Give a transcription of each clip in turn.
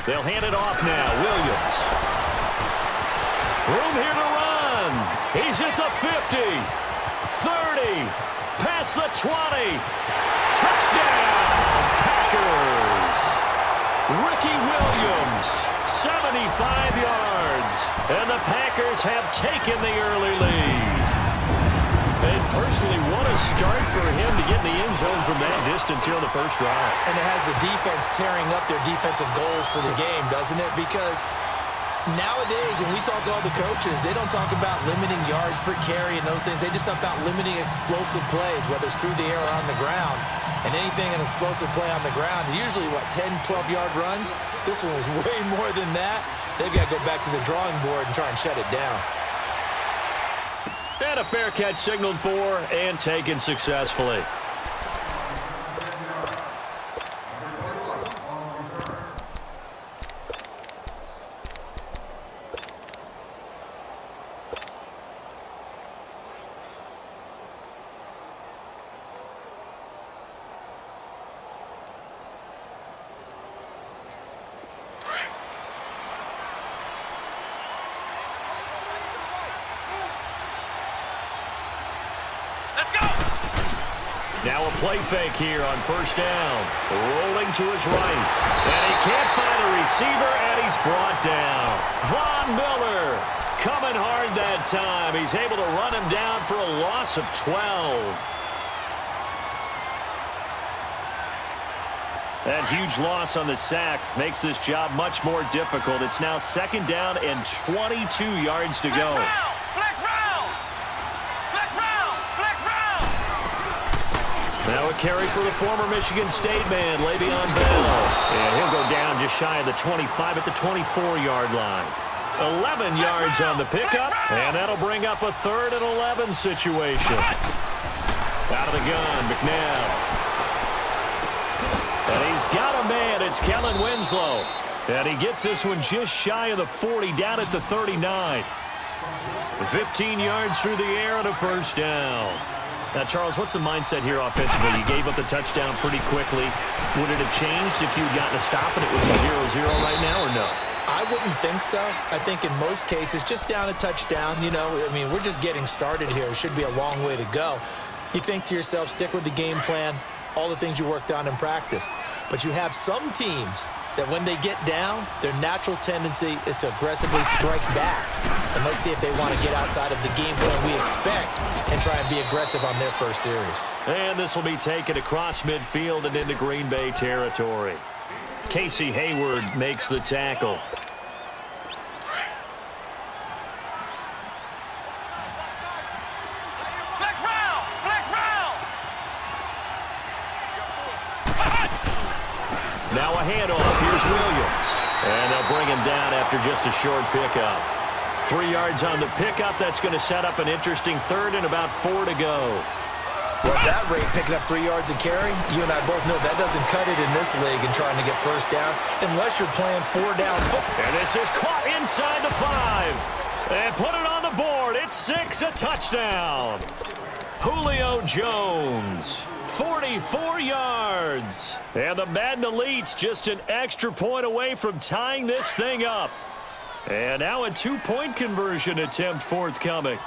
They'll hand it off now. Williams. Room here to run. He's at the 50. 30. Past the 20. Touchdown, Packers. Ricky Williams, 75 yards. And the Packers have taken the early lead. They personally want to start for him to get in the end zone from that distance here on the first drive. And it has the defense tearing up their defensive goals for the game, doesn't it? Because nowadays, when we talk to all the coaches, they don't talk about limiting yards per carry and those things. They just talk about limiting explosive plays, whether it's through the air or on the ground. And anything an explosive play on the ground, usually, 10, 12-yard runs? This one was way more than that. They've got to go back to the drawing board and try and shut it down. And a fair catch signaled for and taken successfully. Now a play fake here on first down. Rolling to his right. And he can't find a receiver, and he's brought down. Von Miller coming hard that time. He's able to run him down for a loss of 12. That huge loss on the sack makes this job much more difficult. It's now second down and 22 yards to go. Now a carry for the former Michigan State man, Le'Veon Bell. And he'll go down just shy of the 25 at the 24-yard line. 11 yards on the pickup, and that'll bring up a 3rd and 11 situation. Out of the gun, McNabb. And he's got a man. It's Kellen Winslow. And he gets this one just shy of the 40, down at the 39. 15 yards through the air and a first down. Now, Charles, what's the mindset here offensively? You gave up the touchdown pretty quickly. Would it have changed if you had gotten a stop and it was a 0-0 right now, or no? I wouldn't think so. I think in most cases, just down a touchdown, we're just getting started here. It should be a long way to go. You think to yourself, stick with the game plan, all the things you worked on in practice. But you have some teams that when they get down, their natural tendency is to aggressively strike back. And let's see if they want to get outside of the game plan we expect and try and be aggressive on their first series. And this will be taken across midfield and into Green Bay territory. Casey Hayward makes the tackle. Now a handoff. Here's Williams. And they'll bring him down after just a short pickup. 3 yards on the pickup. That's going to set up an interesting 3rd and about 4 to go. Well, at that rate, picking up 3 yards and carry, you and I both know that doesn't cut it in this league and trying to get first downs unless you're playing 4-down football. And this is caught inside the 5. And put it on the board. It's 6, a touchdown. Julio Jones, 44 yards. And the Madden Elites just an extra point away from tying this thing up. And now a 2-point conversion attempt forthcoming.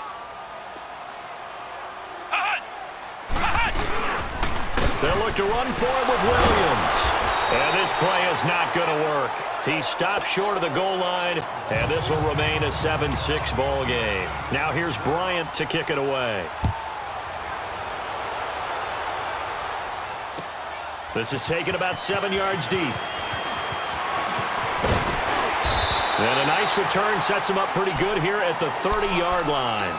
They'll look to run for it with Williams. And this play is not going to work. He stopped short of the goal line, and this will remain a 7-6 ball game. Now here's Bryant to kick it away. This is taken about 7 yards deep. And a nice return sets him up pretty good here at the 30-yard line.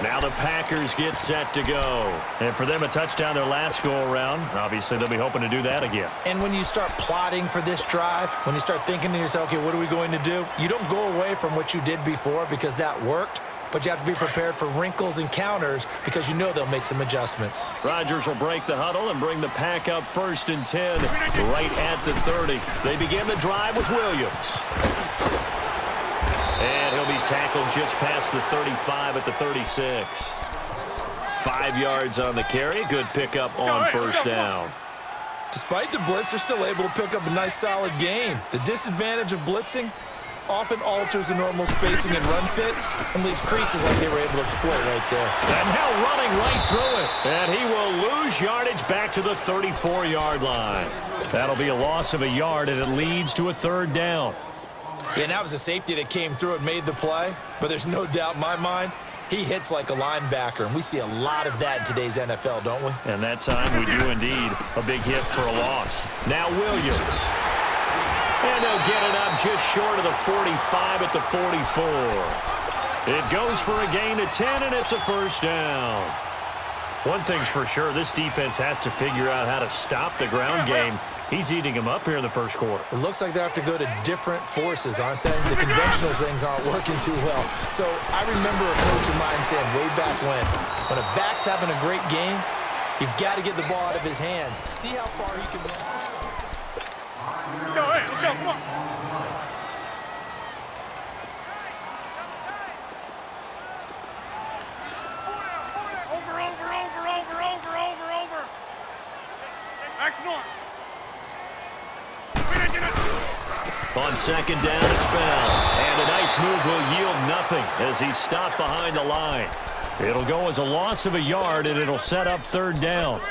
Now the Packers get set to go. And for them, a touchdown their last go-around. Obviously, they'll be hoping to do that again. And when you start plotting for this drive, when you start thinking to yourself, okay, what are we going to do? You don't go away from what you did before because that worked. But you have to be prepared for wrinkles and counters because you know they'll make some adjustments. Rodgers will break the huddle and bring the Pack up 1st and 10 right at the 30. They begin the drive with Williams. And he'll be tackled just past the 35 at the 36. 5 yards on the carry. Good pickup on first down. Despite the blitz, they're still able to pick up a nice, solid gain. The disadvantage of blitzing often alters the normal spacing and run fits and leaves creases like they were able to exploit right there. And now running right through it. And he will lose yardage back to the 34-yard line. That'll be a loss of a yard, and it leads to a third down. Yeah, and that was a safety that came through and made the play. But there's no doubt in my mind, he hits like a linebacker, and we see a lot of that in today's NFL, don't we? And that time we do indeed. A big hit for a loss. Now Williams. And they'll get it up just short of the 45 at the 44. It goes for a gain of 10, and it's a first down. One thing's for sure, this defense has to figure out how to stop the ground game. He's eating them up here in the first quarter. It looks like they have to go to different forces, aren't they? The conventional things aren't working too well. So I remember a coach of mine saying way back when a back's having a great game, you've got to get the ball out of his hands. See how far he can run. Let's go, hey, let's go, come on. Over. Action on. On second down, it's Bell. And a nice move will yield nothing as he's stopped behind the line. It'll go as a loss of a yard, and it'll set up third down.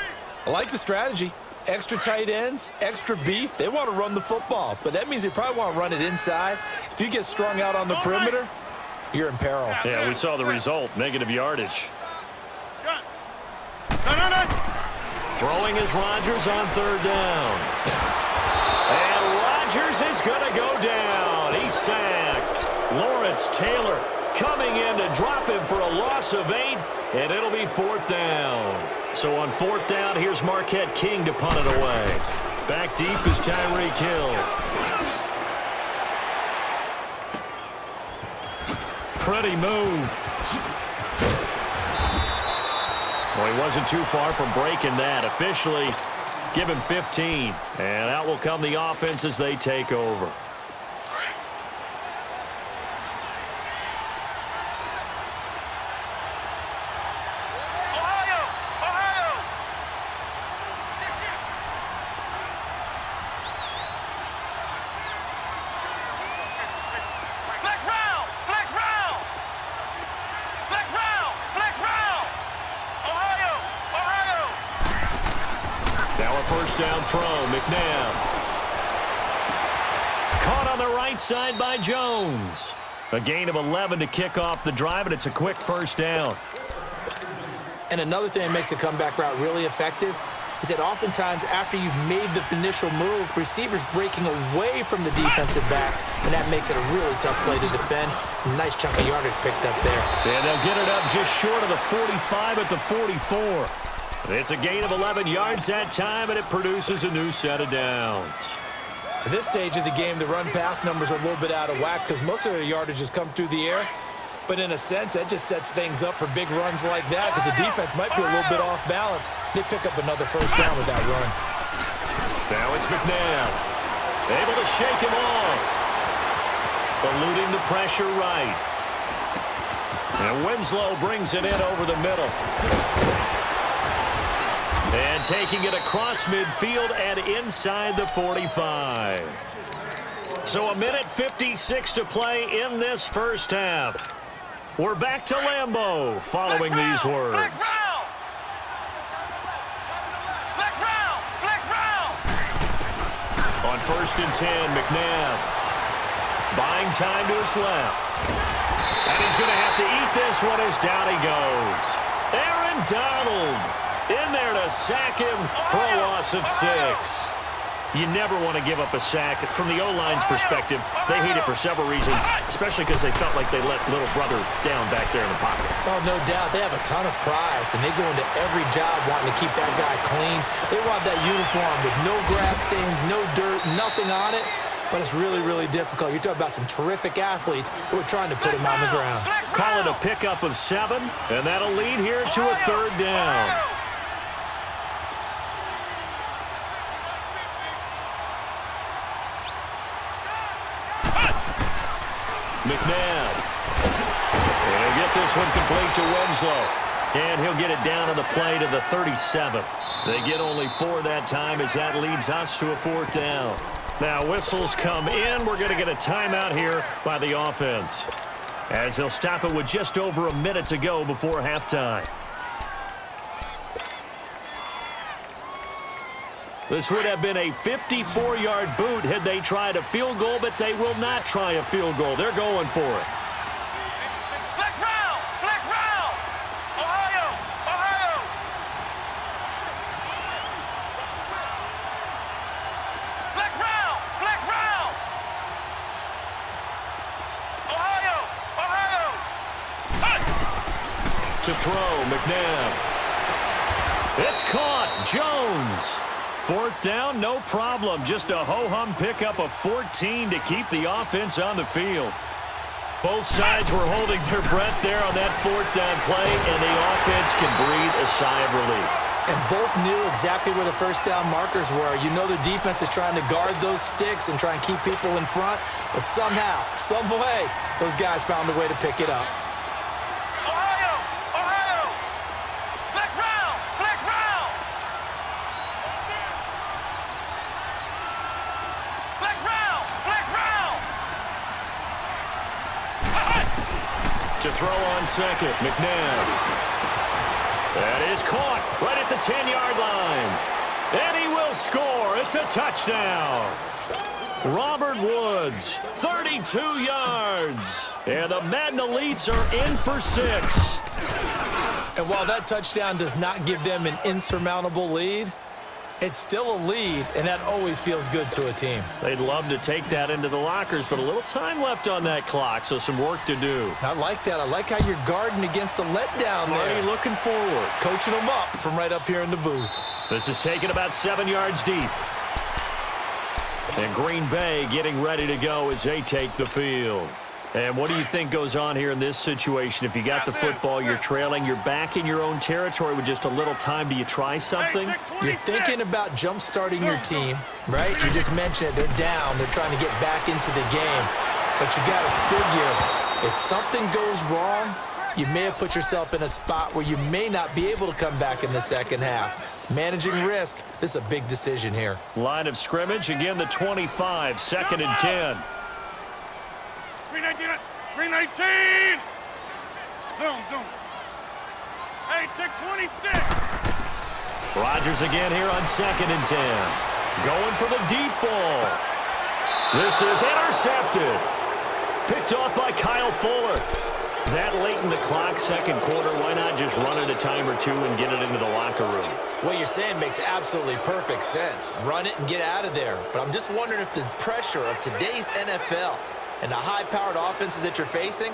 I like the strategy. Extra tight ends, extra beef. They want to run the football, but that means they probably want to run it inside. If you get strung out on the perimeter, you're in peril. Yeah, we saw the result, negative yardage. Throwing is Rodgers on third down. And Rodgers is going to go down. He's sacked. Lawrence Taylor coming in to drop him for a loss of 8, and it'll be fourth down. So on fourth down, here's Marquette King to punt it away. Back deep is Tyreek Hill. Pretty move. Well, he wasn't too far from breaking that. Officially, give him 15. And out will come the offense as they take over. First down throw, McNabb. Caught on the right side by Jones. A gain of 11 to kick off the drive, and it's a quick first down. And another thing that makes the comeback route really effective is that oftentimes after you've made the initial move, receivers breaking away from the defensive back, and that makes it a really tough play to defend. A nice chunk of yardage picked up there. And they'll get it up just short of the 45 at the 44. It's a gain of 11 yards that time, and it produces a new set of downs. At this stage of the game, the run-pass numbers are a little bit out of whack because most of their yardage has come through the air. But in a sense, that just sets things up for big runs like that because the defense might be a little bit off balance. They pick up another first down with that run. Now it's McNabb. Able to shake him off. Eluding the pressure right. And Winslow brings it in over the middle. And taking it across midfield and inside the 45. So 1:56 to play in this first half. We're back to Lambeau following these words. On first and 10, McNabb. Buying time to his left. And he's going to have to eat this one as down he goes. Aaron Donald in there to sack him for a loss of 6. You never want to give up a sack. From the O-line's perspective, they hate it for several reasons, especially because they felt like they let little brother down back there in the pocket. Oh, no doubt. They have a ton of pride, and they go into every job wanting to keep that guy clean. They want that uniform with no grass stains, no dirt, nothing on it. But it's really, really difficult. You're talking about some terrific athletes who are trying to put him on the ground. Call it a pickup of 7, and that'll lead here to a third down. McNabb. And he'll get this one complete to Winslow. And he'll get it down to the play to the 37. They get only 4 that time as that leads us to a 4th down. Now whistles come in. We're going to get a timeout here by the offense, as they'll stop it with just over a minute to go before halftime. This would have been a 54-yard boot had they tried a field goal, but they will not try a field goal. They're going for it. Flex round! Flex round! Ohio! Ohio! Flex round! Flex round! Ohio! Ohio! Hey! To throw, McNabb. It's caught. Jones. 4th down, no problem. Just a ho-hum pickup of 14 to keep the offense on the field. Both sides were holding their breath there on that 4th down play, and the offense can breathe a sigh of relief. And both knew exactly where the first down markers were. You know the defense is trying to guard those sticks and try and keep people in front, but somehow, some way, those guys found a way to pick it up. Ohio! Ohio! Flex round! Flex round! Flex round! Flex round! To throw on second, McNabb. That is caught right at the 10-yard line. And he will score. It's a touchdown. Robert Woods, 32 yards. And the Madden Elites are in for 6. And while that touchdown does not give them an insurmountable lead, it's still a lead, and that always feels good to a team. They'd love to take that into the lockers, but a little time left on that clock, so some work to do. I like that. I like how you're guarding against a letdown there. Already looking forward. Coaching them up from right up here in the booth. This is taken about 7 yards deep. And Green Bay getting ready to go as they take the field. And what do you think goes on here in this situation? If you got the football, you're trailing, you're back in your own territory with just a little time. Do you try something? You're thinking about jump-starting your team, right? You just mentioned it. They're down. They're trying to get back into the game. But you got to figure, if something goes wrong, you may have put yourself in a spot where you may not be able to come back in the second half. Managing risk, this is a big decision here. Line of scrimmage, again the 25, 2nd and 10. 319! 319! Zoom. Hey, check 26! Rodgers again here on 2nd and 10. Going for the deep ball. This is intercepted. Picked off by Kyle Fuller. That late in the clock, second quarter, why not just run it a time or two and get it into the locker room? What you're saying makes absolutely perfect sense. Run it and get out of there. But I'm just wondering if the pressure of today's NFL and the high-powered offenses that you're facing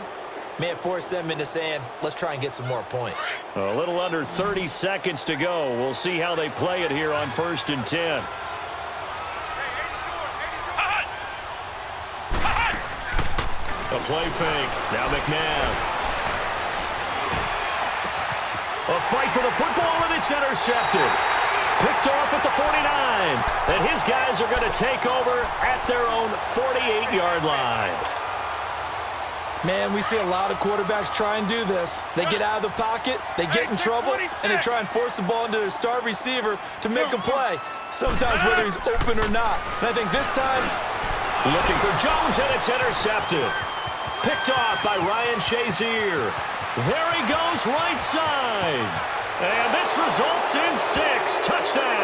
may have forced them into saying, let's try and get some more points. A little under 30 seconds to go. We'll see how they play it here on 1st and 10. A play fake. Now McNabb. A fight for the football, and it's intercepted. Picked off at the 49. And his guys are going to take over at their own 48-yard line. Man, we see a lot of quarterbacks try and do this. They get out of the pocket, they get in trouble, and they try and force the ball into their star receiver to make a play, sometimes whether he's open or not. And I think this time, looking for Jones, and it's intercepted. Picked off by Ryan Shazier. There he goes, right side. And this results in 6 touchdowns.